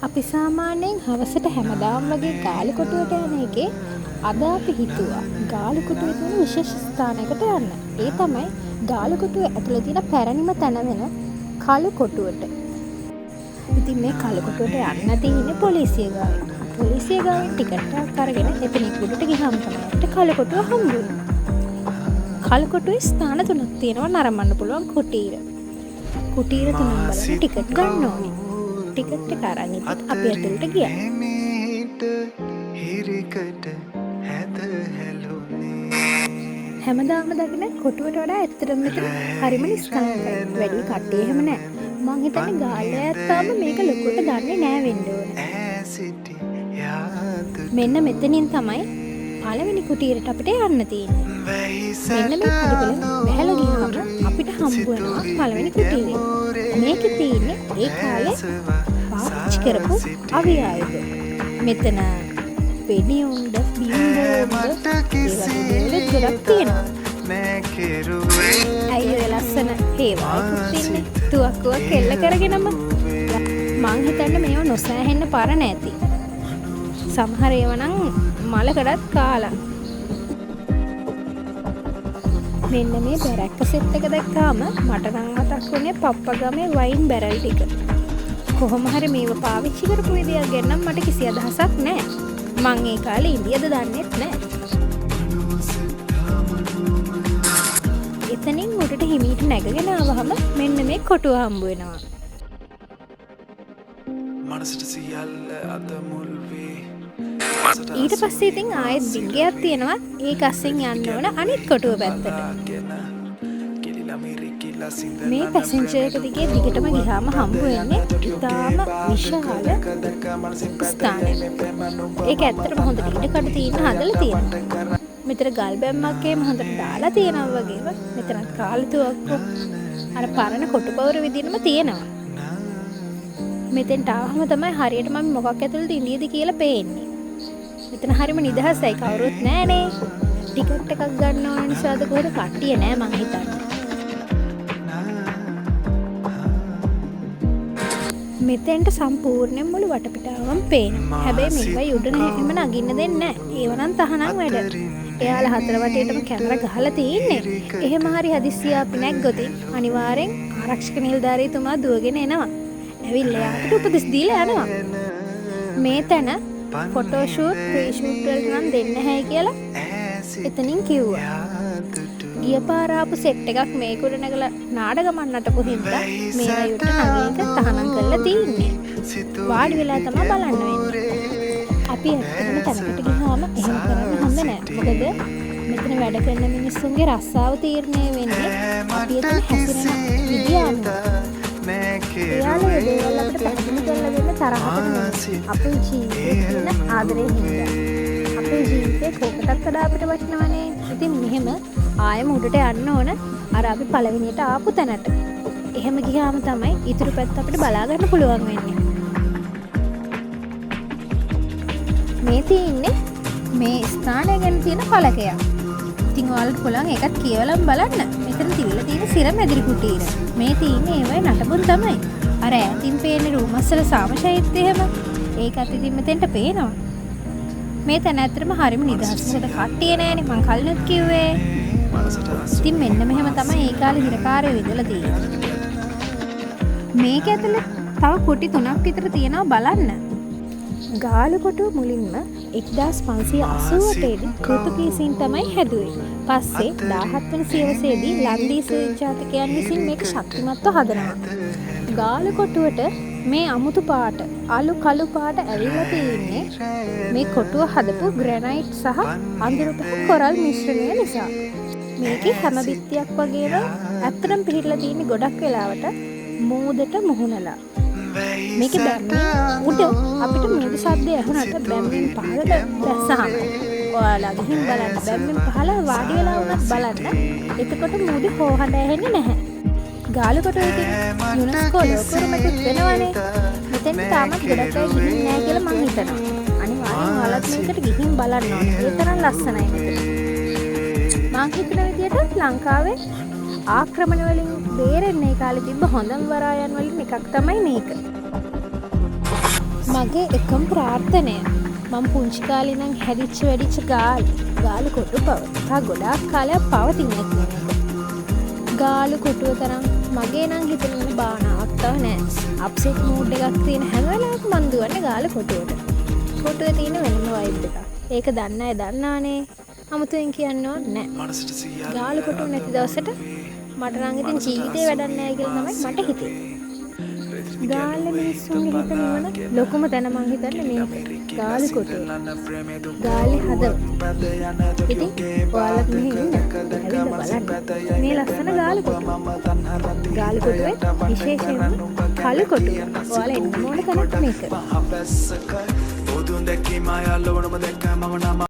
අපි සාමාන්‍යයෙන් හවසට හැමදාම වගේ ගාලු කොටුවට යන එකේ අද අපි හිතුවා ගාලු කොටුවේ තියෙන විශේෂ ස්ථානයකට යන්න. ඒ තමයි ගාලු කොටුවේ ඇතුළේ තියෙන පැරණිම තැන වෙන කළු කොටුවට. ඉතින් මේ කළු කොටුවට යන්න තියෙන්නේ පොලිසිය ගාවෙන්. පොලිසිය ගාවෙන් ටිකට් එකක් අරගෙන එතනින් උඩට ගියාම තමයි අපිට කළු කොටුව හම්බ වෙන්නේ. කළු කොටුවේ ස්ථාන තුනක් තියෙනවා නරඹන්න පුළුවන් කුටීර. කුටීර තුනක් බලන්න ටිකට් ගන්න ඕනේ. ටිකට් එක අරන් ඉතින් අපි ඇතුළට ගියා. හැමදාම දකින කොටුවට වඩා ඇත්තටම මෙතන හරිම නිස්කලංකයි. වැඩි කට්ටිය එහෙම නැහැ. මං හිතන්නේ ගාල්ලේ ඇත්තාම මේක ලොකුට දන්නේ නැහැ වෙන්න ඕනේ. මෙන්න මෙතනින් තමයි පළවෙනි කුටීරට අපිට යන්න තියෙන්නේ. මෙන්න මේ කුටීරෙන් බැහැලා ගියාම අපිට හම්බ වෙනවා පළවෙනි කුටීරය. මේකේ තියෙන්නේ ඒ කාලේ පාවිච්චි කරපු අවි ආයුධ. මෙතන වෙඩි උණ්ඩ බිම්බෝම්බ ඒ ගොඩක් තියෙනවා. අයියෝ ලස්සන හේවායි තින්නේ තුවක්කුව කෙල්ල කරගෙනම මං හිතන්නේ මේව නොසෑහෙන්න පරණ ඇති. සමහර ඒවා නම් මලකඩත් කාලා. මෙන්න මේ බැරක්ක සෙට් එක දැක්කාම මට නම් මතක් වුණේ පප්පගමේ වයින් බැරල් ටික. කොහොම හරි මේව පාවිච්චි කරපු විදියක් ගැන නම් මට කිසි අදහසක් නැහැ. මං ඒ කාලේ ඉන්දියද දන්නෙත් නැහැ. එතනින් උඩට හිමීට නැගගෙන ආවහම මෙන්න මේ කොටුව හම්බ වෙනවා. මනසට සියල්ල අත මුල් වේ. ඊට පස්සේ ඉතින් ආයෙත් දිගයක් තියෙනවා. ඒක අස්සෙන් යන්න ඕන අනිත් කොටුව පැත්තට. මේ පැසෙන්ජර් එක දිගේ දිගටම ගියාම හම්බ වෙන්නේ ඉතාම විශාල ස්ථානයක්. ඒක ඇත්තටම හොඳට ඉඩකඩ තියෙන හදලා තියෙනවා. මෙතන ගල් බැම්මක් එහෙම හොඳට දාලා තියෙනවා වගේම මෙතනත් කාලතුවක්කු අර පරණ කොටුපවුර විදිහටම තියෙනවා. මෙතෙන්ට ආවම තමයි හරියට මම මොකක් ඇතුළේද ඉඳීද කියලා පේන්නේ. මෙතන හරියම නිදහසයි කවුරුත් නැහනේ. ටිකට් එකක් ගන්න ඕන නිසාද කොහෙද කට්ටිය නැහැ මං හිතන්නේ. මෙතෙන්ට සම්පූර්ණයෙන් මුළු වටපිටාවම පේනවා. හැබැයි මේවයි උඩ එහෙම නගින්න දෙන්නේ නැහැ. ඒව නම් තහනම් වැඩ. එයාලා හතර වටේටම කැමරා ගහලා තියෙන්නේ. එහෙම හරි හදිස්සිය අපි නැග්ගොත් අනිවාර්යෙන් ආරක්ෂක නිලධාරීතුමා දුවගෙන එනවා. ඇවිල්ලා යාට උපදෙස් දීලා යනවා. මේ තැන ෆොටෝ ෂූට්, ප්‍රී ෂූට් වලට නම් දෙන්නේ නැහැ කියලා එතනින් කිව්වා. ගිය පාර ආපු සෙට් එකක් මේකුඩ නැගලා නාඩගමක් නටපු හින්දා මේ වයුට නවීක තහනම් කරලා තින්නේ. වාඩි වෙලා තමයි බලන්න වෙන්නේ. අපි ඇත්තටම තැනකට ගියාම එහෙම කරන්න හොඳ නැහැ. මොකද මෙතන වැඩ කරන මිනිස්සුන්ගේ රස්සාව තීරණය වෙන්නේ අපි එතන හැසිරෙන විදිය අනුව. එයාලා ඒ දේවල් අපිට පැහැදිලි කරලා දෙන්න තරහට අපේ ජීවිතේ ආදරේ හින්දා. අපේ ජීවිතේ කොකටත් වඩා අපිට වටිනවනේ. ඉතින් මෙහෙම ආයෙම උඩට යන්න ඕන අර අපි පළවෙනියට ආපු තැනට. එහෙම ගියාම තමයි ඊටු පැත්ත අපිට බලා ගන්න පුළුවන් වෙන්නේ. මේ තියෙන්නේ මේ ස්ථානය ගැන තියෙන ඵලකයක්. ඉතින් ඔයාලට පුළුවන් ඒකත් කියවලා බලන්න. මෙතන තිබිලා තියෙන සිර මැදිරි කුටීර. මේ තියෙන්නේ ඒවයි නටබුන් තමයි. අර ඈතින් පේන රූමස්සල සාමශෛත්‍ය එහෙම. ඒකත් ඉතින් මෙතෙන්ට පේනවා. මේ තැන ඇත්තටම හරිම නිදහස්. මොකද කට්ටිය නෑනේ මං කලිනුත් කිව්වේ. ඉතින් මෙන්න මෙහෙම තමයි ඒ කාලේ හිරකාරයෝ ඉඳලා තියෙන්නේ. මේක ඇතුලේ තව කුටි 3ක් විතර තියෙනවා බලන්න. ගාලු කොටුව මුලින්ම 1588 දී පෘතුගීසීන් තමයි හැදුවේ. පස්සේ 17 වෙනි සියවසේදී ලන්දීසි ජාතිකයන් විසින් මේක ශක්තිමත්ව හදනවා. ගාලු කොටුවට මේ අමුතු පාට අලු කළු පාට ඇවිල්ලා තියෙන්නේ මේ කොටුව හදපු ග්‍රැනයිට් සහ අඳුරුපහ කොරල් මිශ්‍රණය නිසා. මේකේ හැම බිත්තියක් වගේම ඇත්තටම පිහිටලා තියෙන්නේ ගොඩක් වෙලාවට මූදට මුහුණලා. මේක බැම්මෙන් උඩ අපිට මූද ශබ්දය ඇහුනට බැම්මෙන් පහළට දැස්සහම ඔයාලා ගිහින් බලන්න බැම්මෙන් පහළ වාඩි වෙලා වුණත් බලන්න එතකොට මූද හොහඬ ඇහෙන්නේ නැහැ. ගාලු කොටුව ඉතින් යුනෙස්කෝ ලෝකෝරුමකට වෙනවනේ. මෙතෙන් තාමත් ගොඩක් අය ගිහින් නැහැ කියලා මං හිතනවා. අනිවාර්යෙන් ඔයාලත් මේකට ගිහින් බලන්න ඕනේ. ඒ තරම් ලස්සනයි මෙතන. මං හිතන විදිහට ලංකාවේ ආක්‍රමණ වලින් බේරෙන්නේ කාලේ තිබ්බ හොඳම වරායන් වලින් එකක් තමයි මේක. මගේ එකම ප්‍රාර්ථනය මම පුංචි කාලේ ඉඳන් හැදිච්ච වැඩිච්ච ගාලු කොටු පවතින ගොඩාක් කාලයක් පවතින එක. ගාලු කොටුව තරම් මගේ නම් හිතෙන භාවනාවක් තව නැහැ. අප්සෙට් මූඩ් එකක් තියෙන හැම වෙලාවකම මම දුවන්නේ ගාලු කොටුවට. කොටුවේ තියෙන වෙනම වයිබ් එකක්. ඒක දන්න අය දන්නානේ. 아무තෙන් කියන්න ඕනේ නැහැ. ගාලු කොටුව නැති දවසට මට නම් ඉතින් ජීවිතේ වැඩක් නැහැ කියලා තමයි මට හිතෙන්නේ. ගාල්ල මිනිස්සුන්ගේ හිත නිවන ලොකුම තැන මං හිතන්නේ මේක. ගාලු කොටුව. ගාලේ හදවත. ඉතින් ඔයාලත් මෙහෙ ඉන්න. ඇවිල්ලා බලන්න. මේ ලස්සන ගාලු කොටුව. ගාලු කොටුවේ විශේෂයෙන්ම කළු කොටුව. ඔයාලා එන්න ඕන තැනක් මේක.